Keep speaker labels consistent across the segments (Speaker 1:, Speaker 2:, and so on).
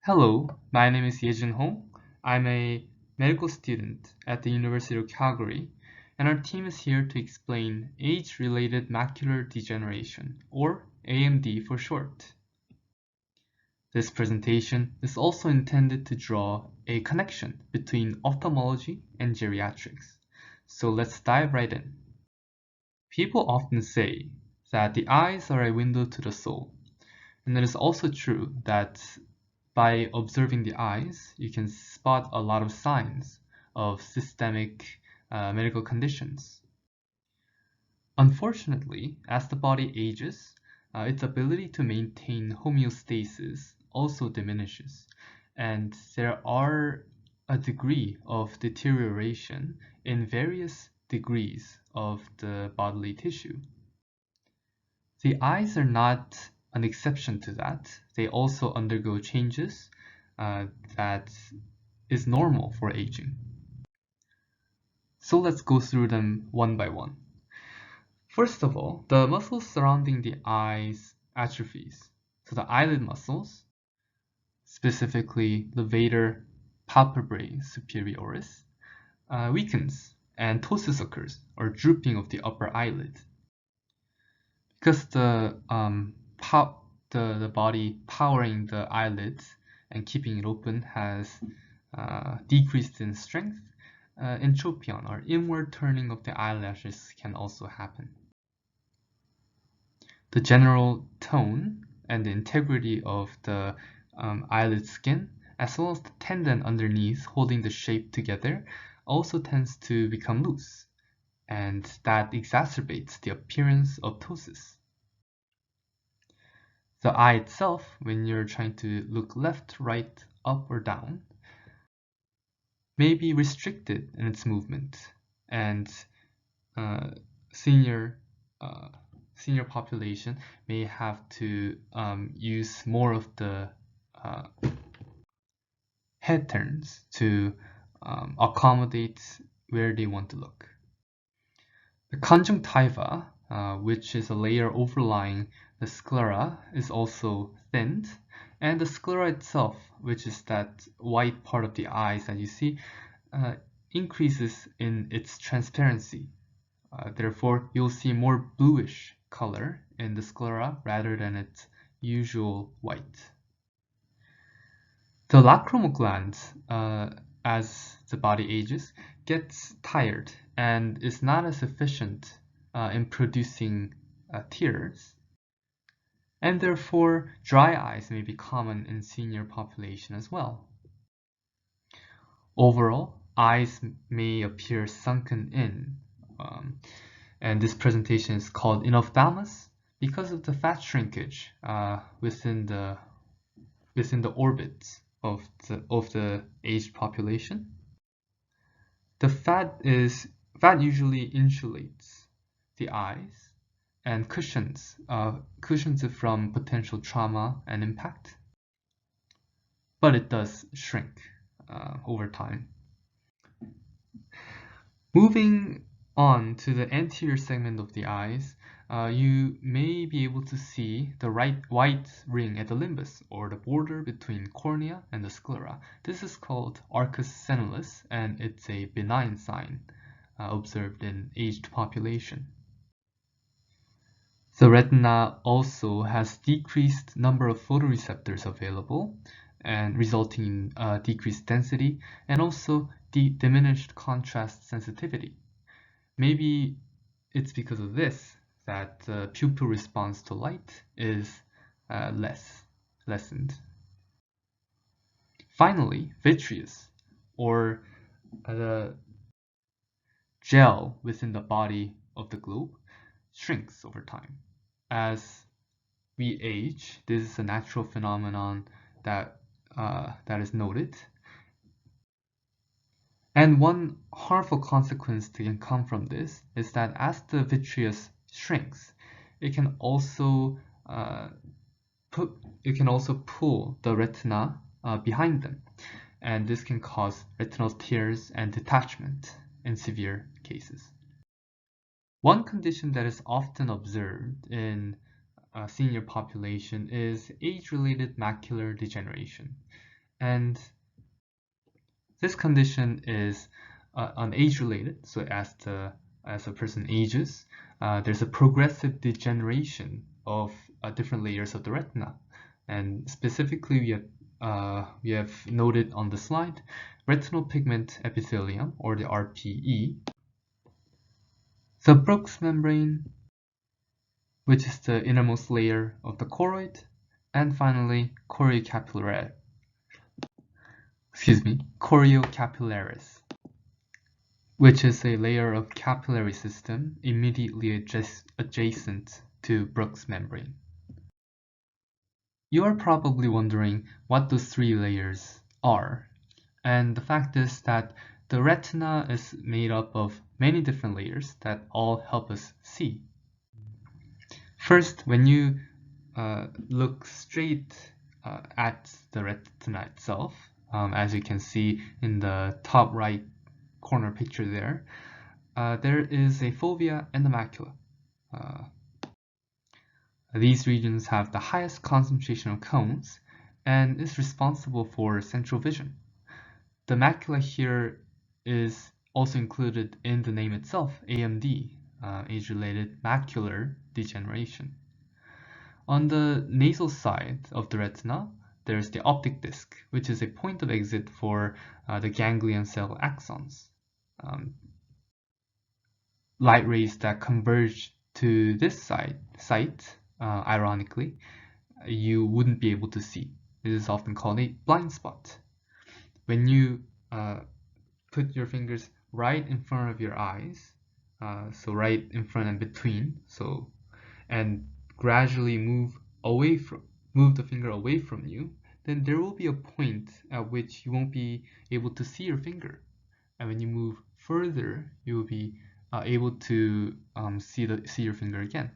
Speaker 1: Hello, my name is Yejin Hong. I'm a medical student at the University of Calgary, and our team is here to explain age-related macular degeneration, or AMD for short. This presentation is also intended to draw a connection between ophthalmology and geriatrics. So let's dive right in. People often say that the eyes are a window to the soul, and it is also true that by observing the eyes, you can spot a lot of signs of systemic medical conditions. Unfortunately, as the body ages, its ability to maintain homeostasis also diminishes, and there are a degree of deterioration in various degrees of the bodily tissue. The eyes are not an exception to that. They also undergo changes that is normal for aging. So let's go through them one by one. First of all, the muscles surrounding the eyes atrophies. So the eyelid muscles, specifically levator palpebrae superioris, weakens and ptosis occurs, or drooping of the upper eyelid. Because the body powering the eyelids and keeping it open has decreased in strength, entropion, or inward turning of the eyelashes, can also happen. The general tone and the integrity of the eyelid skin, as well as the tendon underneath holding the shape together, also tends to become loose, and that exacerbates the appearance of ptosis. The eye itself, when you're trying to look left, right, up, or down, may be restricted in its movement, and senior population may have to use more of the head turns to accommodate where they want to look. The conjunctiva, which is a layer overlying the sclera, is also thinned, and the sclera itself, which is that white part of the eyes that you see, increases in its transparency. Therefore, you'll see more bluish color in the sclera rather than its usual white. The lacrimal gland, as the body ages, gets tired and is not as efficient in producing tears, and therefore dry eyes may be common in senior population as well. Overall, eyes may appear sunken in, and this presentation is called enophthalmos because of the fat shrinkage within the orbits of the aged population. The fat usually insulates the eyes and cushions it from potential trauma and impact, but it does shrink over time. Moving on to the anterior segment of the eyes, you may be able to see the white ring at the limbus, or the border between cornea and the sclera. This is called arcus senilis, and it's a benign sign observed in aged population. The retina also has decreased number of photoreceptors available, and resulting in decreased density and also diminished contrast sensitivity. Maybe it's because of this that the pupil response to light is lessened. Finally, vitreous, or the gel within the body of the globe, shrinks over time. As we age, this is a natural phenomenon that is noted. And one harmful consequence that can come from this is that as the vitreous shrinks, it can also pull the retina behind them, and this can cause retinal tears and detachment in severe cases. One condition that is often observed in senior population is age-related macular degeneration. And this condition is age-related, so as a person ages, there's a progressive degeneration of different layers of the retina. And specifically, we have noted on the slide retinal pigment epithelium, or the RPE, the Bruch's membrane, which is the innermost layer of the choroid, and finally choriocapillaris, which is a layer of capillary system immediately adjacent to Bruch's membrane. You are probably wondering what those three layers are, and the fact is that the retina is made up of many different layers that all help us see. First, when you look straight at the retina itself, as you can see in the top right corner picture there, there is a fovea and the macula. These regions have the highest concentration of cones and is responsible for central vision. The macula here is also included in the name itself, AMD, age-related macular degeneration. On the nasal side of the retina, there's the optic disc, which is a point of exit for the ganglion cell axons. Light rays that converge to this site, ironically, you wouldn't be able to see. It is often called a blind spot. When you put your fingers right in front of your eyes, so right in front and between, and gradually move the finger away from you, then there will be a point at which you won't be able to see your finger. And when you move further, you will be able to see your finger again.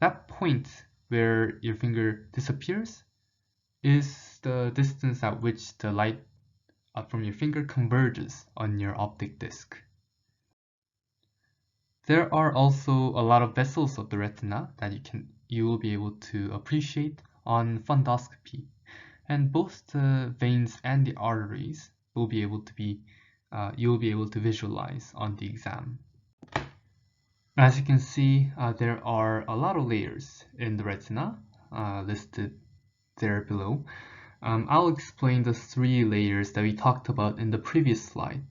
Speaker 1: That point where your finger disappears is the distance at which the light from your finger converges on your optic disc. There are also a lot of vessels of the retina that you will be able to appreciate on fundoscopy, and both the veins and the arteries will be able to you will be able to visualize on the exam. As you can see, there are a lot of layers in the retina listed there below. I'll explain the three layers that we talked about in the previous slide.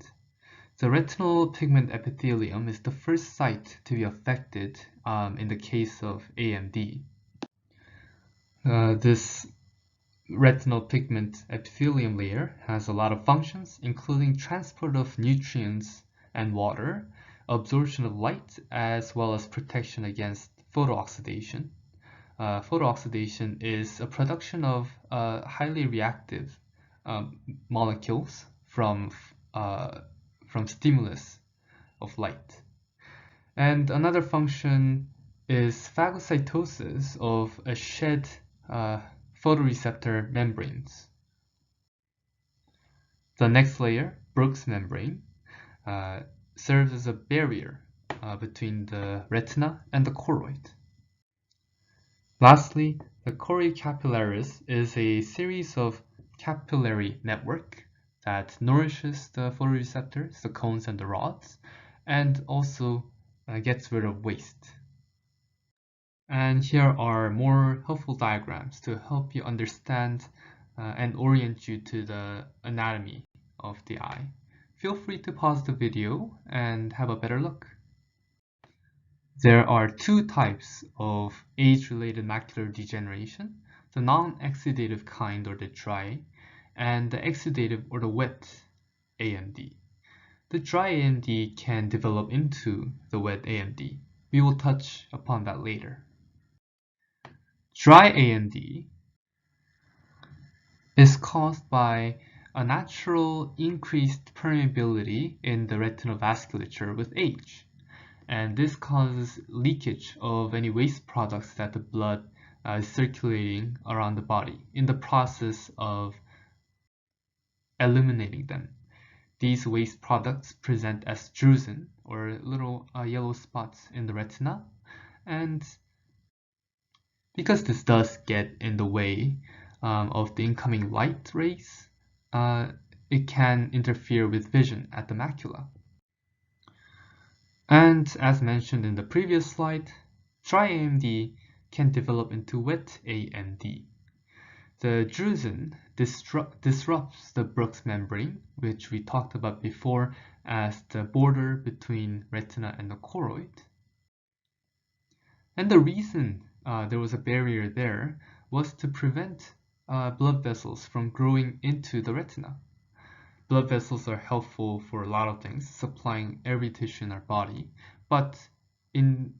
Speaker 1: The retinal pigment epithelium is the first site to be affected in the case of AMD. This retinal pigment epithelium layer has a lot of functions, including transport of nutrients and water, absorption of light, as well as protection against photooxidation. Photooxidation is a production of highly reactive molecules from stimulus of light. And another function is phagocytosis of a shed photoreceptor membranes. The next layer, Bruch's membrane, serves as a barrier between the retina and the choroid. Lastly, the choriocapillaris is a series of capillary network that nourishes the photoreceptors, the cones and the rods, and also gets rid of waste. And here are more helpful diagrams to help you understand and orient you to the anatomy of the eye. Feel free to pause the video and have a better look. There are two types of age-related macular degeneration, the non-exudative kind, or the dry, and the exudative or the wet AMD. The dry AMD can develop into the wet AMD. We will touch upon that later. Dry AMD is caused by a natural increased permeability in the retinal vasculature with age, and this causes leakage of any waste products that the blood is circulating around the body in the process of eliminating them. These waste products present as drusen, or little yellow spots in the retina, and because this does get in the way of the incoming light rays, it can interfere with vision at the macula. And as mentioned in the previous slide, dry AMD can develop into wet AMD. The drusen disrupts the Bruch's membrane, which we talked about before as the border between retina and the choroid. And the reason there was a barrier there was to prevent blood vessels from growing into the retina. Blood vessels are helpful for a lot of things, supplying every tissue in our body, but from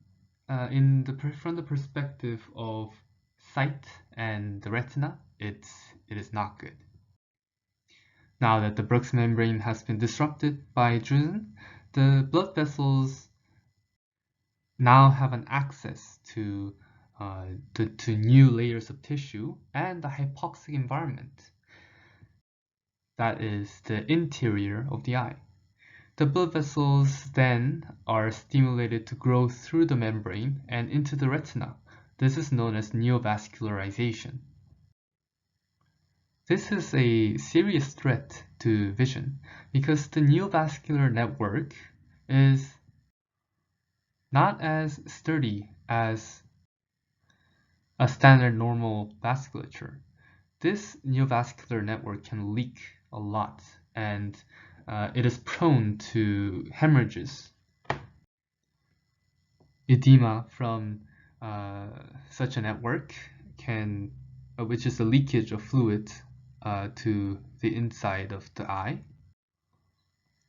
Speaker 1: the perspective of sight and the retina, it is not good. Now that the Bruch's membrane has been disrupted by drusen, the blood vessels now have an access to new layers of tissue and the hypoxic environment. That is the interior of the eye. The blood vessels then are stimulated to grow through the membrane and into the retina. This is known as neovascularization. This is a serious threat to vision because the neovascular network is not as sturdy as a standard normal vasculature. This neovascular network can leak a lot, and it is prone to hemorrhages. Edema from such a network which is the leakage of fluid to the inside of the eye,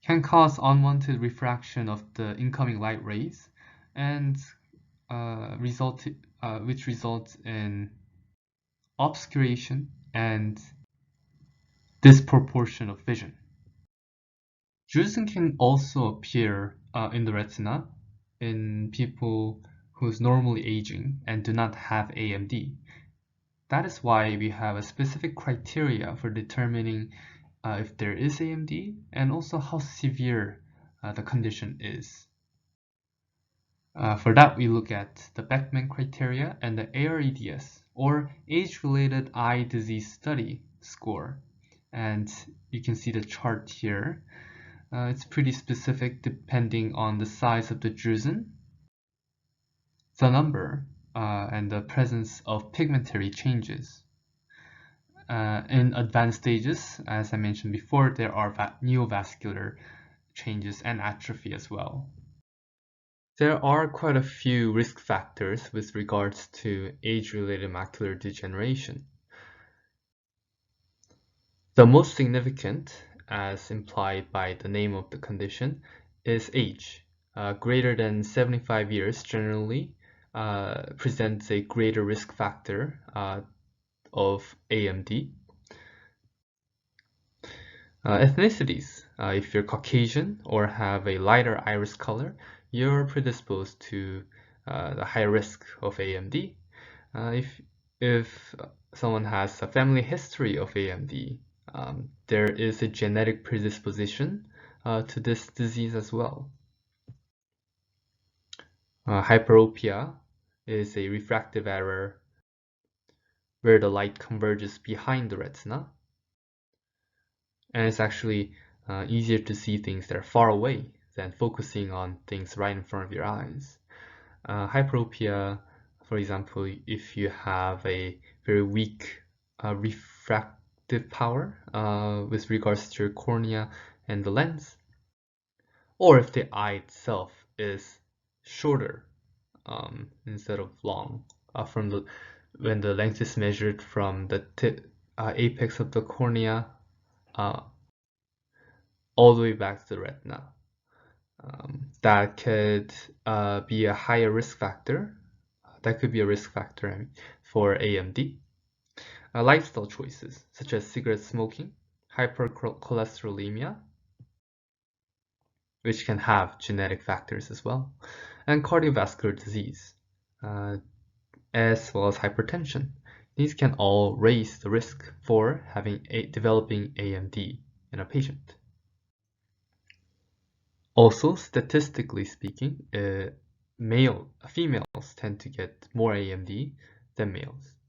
Speaker 1: can cause unwanted refraction of the incoming light rays, and which results in obscuration and disproportion of vision. Drusen can also appear in the retina in people who's normally aging and do not have AMD. That is why we have a specific criteria for determining if there is AMD and also how severe the condition is. For that, we look at the Beckman criteria and the AREDS, or Age-Related Eye Disease Study score. And you can see the chart here. It's pretty specific depending on the size of the drusen, the number, and the presence of pigmentary changes. In advanced stages, as I mentioned before, there are neovascular changes and atrophy as well. There are quite a few risk factors with regards to age-related macular degeneration. The most significant, as implied by the name of the condition, is age. Greater than 75 years generally presents a greater risk factor of AMD. Ethnicities. If you're Caucasian or have a lighter iris color, you're predisposed to the high risk of AMD. If someone has a family history of AMD, there is a genetic predisposition to this disease as well. Hyperopia is a refractive error where the light converges behind the retina, and it's actually easier to see things that are far away than focusing on things right in front of your eyes. Hyperopia, for example, if you have a very weak refractive power with regards to your cornea and the lens, or if the eye itself is shorter instead of long when the length is measured from the apex of the cornea all the way back to the retina. That could be a higher risk factor. That could be a risk factor for AMD. Lifestyle choices such as cigarette smoking, hypercholesterolemia, which can have genetic factors as well, and cardiovascular disease, as well as hypertension. These can all raise the risk for developing AMD in a patient. Also, statistically speaking, females tend to get more AMD than males.